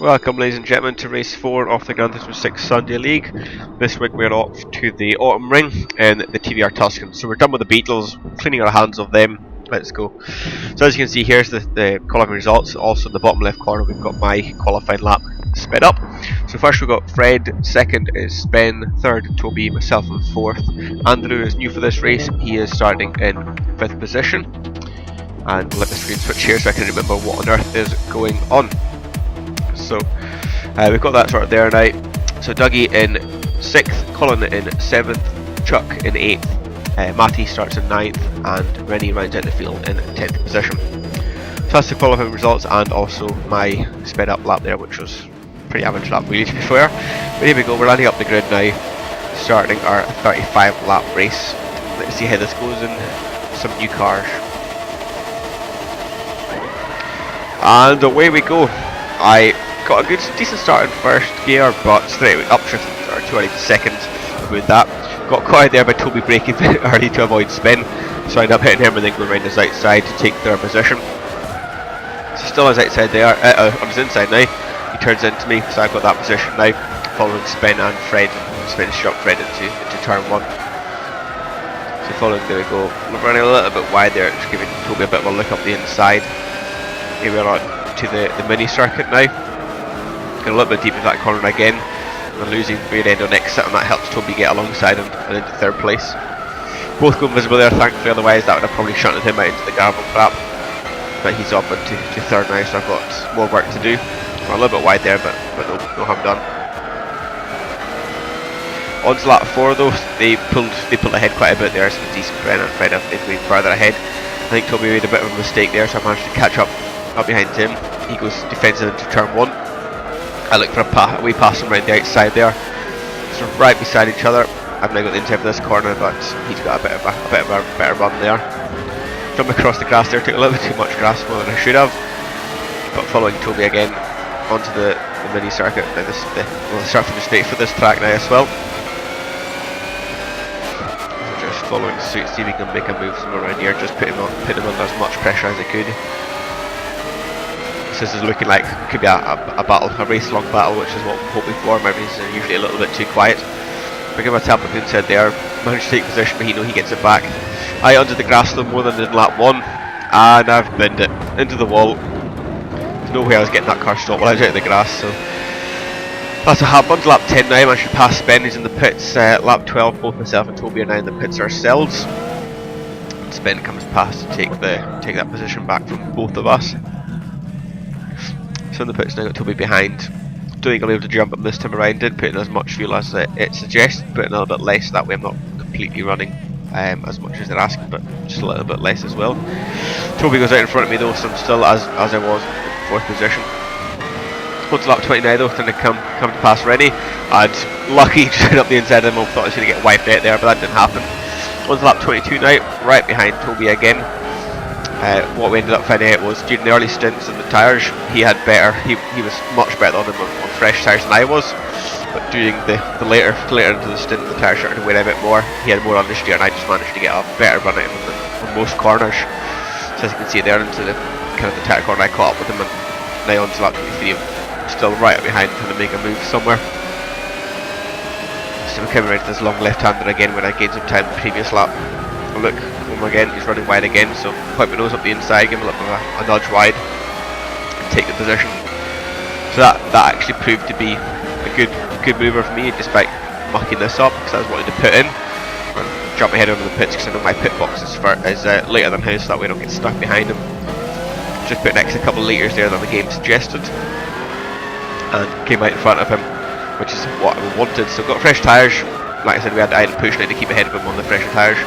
Welcome ladies and gentlemen to race 4 of the Gran Turismo 6 Sunday League. This week we're off to the autumn ring in the TVR Tuscan. So we're done with the Beetles, cleaning our hands of them. Let's go. So as you can see, here's the qualifying results. Also in the bottom left corner we've got my qualifying lap sped up. So first we've got Fred, second is Ben, third Toby, myself and fourth. Andrew is new for this race, he is starting in 5th position. And we'll let the screen switch here so I can remember what on earth is going on. So we've got that sorted there now. So Dougie in 6th, Colin in 7th, Chuck in 8th, Matty starts in 9th, and Rennie rounds out the field in 10th position. So that's the qualifying results and also my sped up lap there, which was pretty average lap really, to be fair. But here we go, we're landing up the grid now, starting our 35 lap race. Let's see how this goes in some new cars. And away we go. I got a decent start in first gear, but straight away upshifted or too early to second with that. Got caught there by Toby braking early to avoid spin, so I ended up hitting him and then going around his outside to take third position. So still on his outside there, on his inside now, he turns into me, so I've got that position now, following Spin and Fred. Spin struck Fred into turn 1. So following, there we go, we're running a little bit wide there, just giving Toby a bit of a look up the inside. Here we are on to the mini circuit now. Get a little bit deep into that corner again. We're losing rear end on exit, and that helps Toby get alongside him and into third place. Both going visible there, thankfully, otherwise that would have probably shunted him out into the gravel trap. But he's up into third now, so I've got more work to do. We're a little bit wide there, but no harm done. On to lap 4 though, they pulled ahead quite a bit there, so it's decent for Fred if they're going further ahead. I think Toby made a bit of a mistake there, so I managed to catch up behind him. He goes defensive into turn 1. I look for a wee pass him around the outside there. So right beside each other. I've now got the inside of this corner, but he's got a bit of a better run there. Jump across the grass there, took a little bit too much grass, more than I should have. But following Toby again onto the mini circuit. Now we'll start from the straight for this track now as well. So just following suit, see if we can make a move somewhere around here. Just put him under as much pressure as I could. This is looking like it could be a battle, a race-long battle, which is what I'm hoping for. My races are usually a little bit too quiet. I give my tap on the inside there, managed to take position, but he gets it back. I under the grass though more than in lap 1, and I've binned it into the wall. There's no way I was getting that car stopped while I was out of the grass, so that's what happened. Lap 10 now, I managed to pass Spin, who's in the pits. Lap 12, both myself and Toby are now in the pits ourselves. And Spin comes past to take that position back from both of us. So in the pits now, got Toby behind. Don't think I'll be able to jump him this time around. Did put in as much fuel as it suggests, put in a little bit less, that way I'm not completely running as much as they're asking, but just a little bit less as well. Toby goes out in front of me though, so I'm still as I was in 4th position. On to lap 20 now though, trying to come to pass Rennie, and lucky just went up the inside of him. I thought I was going to get wiped out there, but that didn't happen. On to lap 22 now, right behind Toby again. What we ended up finding out was during the early stints on the tyres, he was much better on them on fresh tyres than I was, but during the later into the stint, the tyres started to wear a bit more. He had more understeer, and I just managed to get a better run out of him on most corners. So as you can see there, into the kind of the tyre corner, I caught up with him, and now on to lap 23, I'm still right up behind, trying to make a move somewhere. So we're coming around to this long left-hander again when I gained some time the previous lap. Look, home again, he's running wide again, so point my nose up the inside, give him a little bit of a nudge wide, and take the position. So that actually proved to be a good mover for me, despite mucking this up, because I was wanting to put in and jump ahead over the pits, because I know my pit box is later than his, so that way I don't get stuck behind him. Just put an extra couple of litres there than the game suggested, and came out in front of him, which is what I wanted. So got fresh tyres. Like I said, I had to push now to keep ahead of him on the fresher tyres.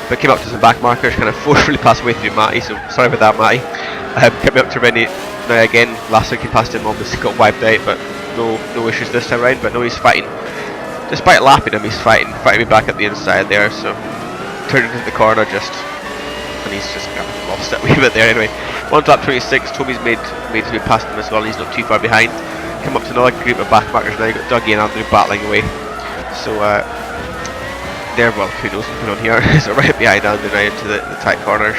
But came up to some back markers, kind of forcefully passed away through Matty, so sorry about that, Matty. Came up to Rennie now again. Last week he passed him, almost got wiped out, but no issues this time around. But no, he's fighting. Despite lapping him, he's fighting me back at the inside there. So turned into the corner and he's just kind of lost it a wee bit there anyway. On to lap 26, Toby's made his way past him as well, he's not too far behind. Come up to another group of back markers now, you've got Dougie and Andrew battling away. So well, who knows what's going on here. So right behind Andrew now into the tight corners.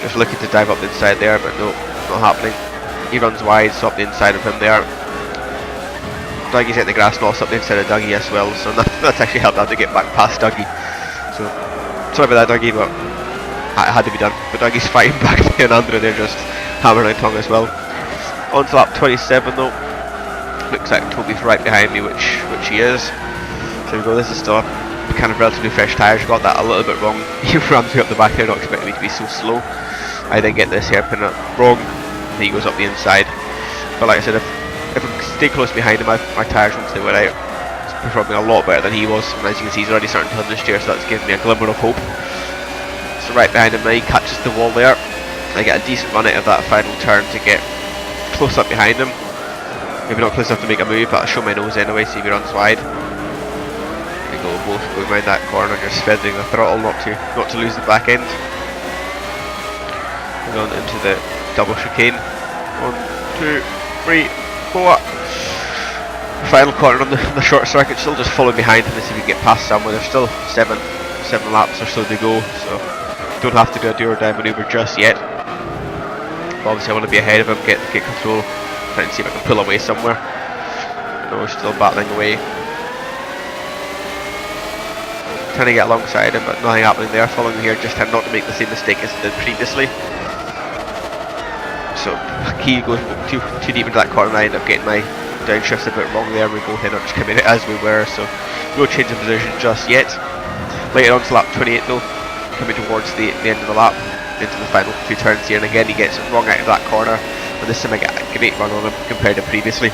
Just looking to dive up the inside there, but no, not happening. he runs wide, so up the inside of him there. Dougie's hitting the grass and also up the inside of Dougie as well, so that's actually helped out to get back past Dougie. So sorry about that, Dougie, but it had to be done. But Dougie's fighting back there, and Andrew they're just hammering tongue as well. On to lap 27 though. Looks like Toby's right behind me, which he is. So we go, this is still kind of relatively fresh tyres. Got that a little bit wrong. He rams me up the back there, not expecting me to be so slow. I then get this hairpin wrong, and he goes up the inside. But like I said, if I stay close behind him, my tyres won't stay out. He's performing a lot better than he was, and as you can see he's already starting to understeer, so that's giving me a glimmer of hope. So right behind him now, he catches the wall there. I get a decent run out of that final turn to get close up behind him. Maybe not close enough to make a move, but I'll show my nose anyway, see if he runs wide. We go both going around that corner, just feathering the throttle not to lose the back end. We're going into the double chicane. 1, 2, 3, 4. Final corner on the short circuit, still just following behind him to see if we can get past somewhere. There's still 7 laps or so to go, so don't have to do a do or die manoeuvre just yet. But obviously I want to be ahead of him, get control, try and see if I can pull away somewhere. No, we're still battling away. Trying to get alongside him, but nothing happening there. Following here, just trying not to make the same mistake as I did previously. So he goes too deep into that corner, and I end up getting my downshifts a bit wrong there. We both end up just coming in as we were, so no change of position just yet. Later on to lap 28 though, coming towards the end of the lap, into the final 2 turns here, and again he gets it wrong out of that corner, and this time I get a great run on him compared to previously.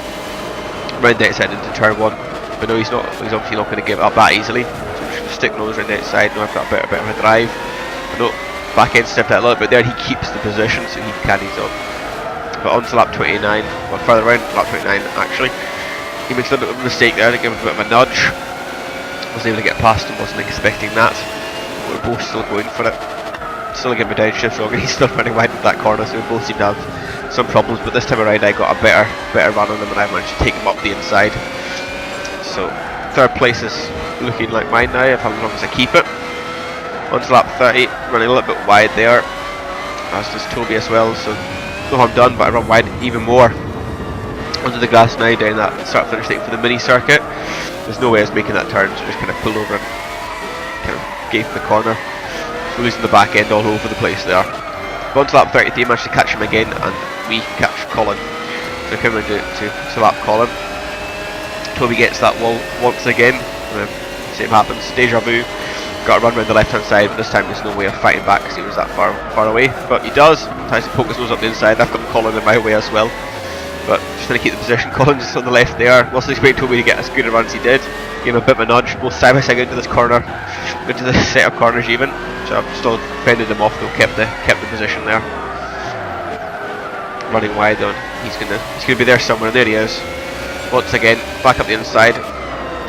Round the outside into turn 1, but no, he's obviously not going to give it up that easily, so I'm just going to stick nose around the outside. Now I've got a bit of a drive, but no, back end stepped out a little bit there, and he keeps the position so he carries on. But on to lap 29, well further around, lap 29 actually, he makes a little bit of a mistake there to give him a bit of a nudge. Wasn't able to get past him, wasn't expecting that. We're both still going for it. Still getting my downshift wrong, and he's still running wide into that corner, so we both seem to have some problems. But this time around I got a better run on him, and I managed to take him up the inside. So third place is looking like mine now, if as long as I keep it. On to lap 30, running a little bit wide there, as does Toby as well, so no harm done, but I run wide even more. Onto the grass now, down that start finish thing for the mini circuit. There's no way I was making that turn, so just kind of pulled over and kind of gave the corner. So losing the back end all over the place there. But on to lap 33, managed to catch him again, and we catch Colin. So coming to lap Colin. Toby gets that wall once again. Same happens, deja vu. Got to run around the left hand side, but this time there's no way of fighting back because he was that far away. But he does, tries to poke his nose up the inside. I've got Colin in my way as well. But just trying to keep the position. Colin's just on the left there. Wasn't expecting Toby to get as good a run as he did. Gave him a bit of a nudge, both side by side into this corner, into the set of corners even. So I've still fended him off though, kept the position there. Running wide on. He's gonna be there somewhere, and there he is. Once again, back up the inside.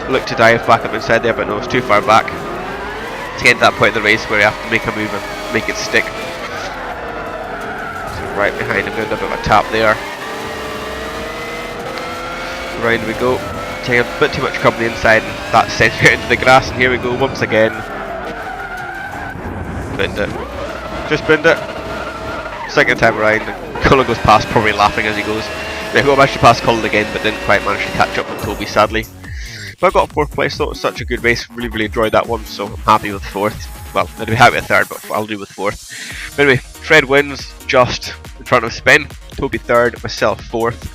Look to dive back up inside there, but no, it's too far back. To get to that point in the race where you have to make a move and make it stick. So right behind him, doing a bit of a tap there. Round we go, taking a bit too much cover on the inside, and that sends me out into the grass, and here we go once again. Binned it. Just binned it. Second time around, and Colin goes past, probably laughing as he goes. Now I managed to pass Colin again, but didn't quite manage to catch up with Toby, sadly. But I got a 4th place, thought it was such a good race, really enjoyed that one, so I'm happy with 4th. Well, I'd be happy with 3rd, but I'll do with 4th. But anyway, Fred wins, just in front of Spen. Toby 3rd, myself 4th.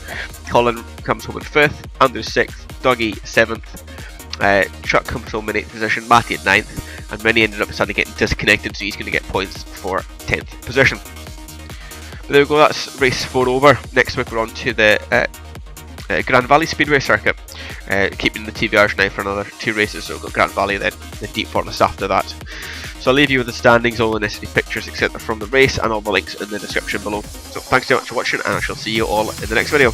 Colin comes home in 5th, Andrew 6th, Dougie 7th, Chuck comes home in 8th position, Matty at 9th, and Minnie ended up suddenly getting disconnected, so he's going to get points for 10th position. But there we go, that's race 4 over. Next week we're on to the Grand Valley Speedway circuit, keeping the TVRs now for another 2 races, so we've got Grand Valley, then the Deep Forest after that. So I'll leave you with the standings, all the necessary pictures etc. from the race, and all the links in the description below. So thanks so much for watching, and I shall see you all in the next video.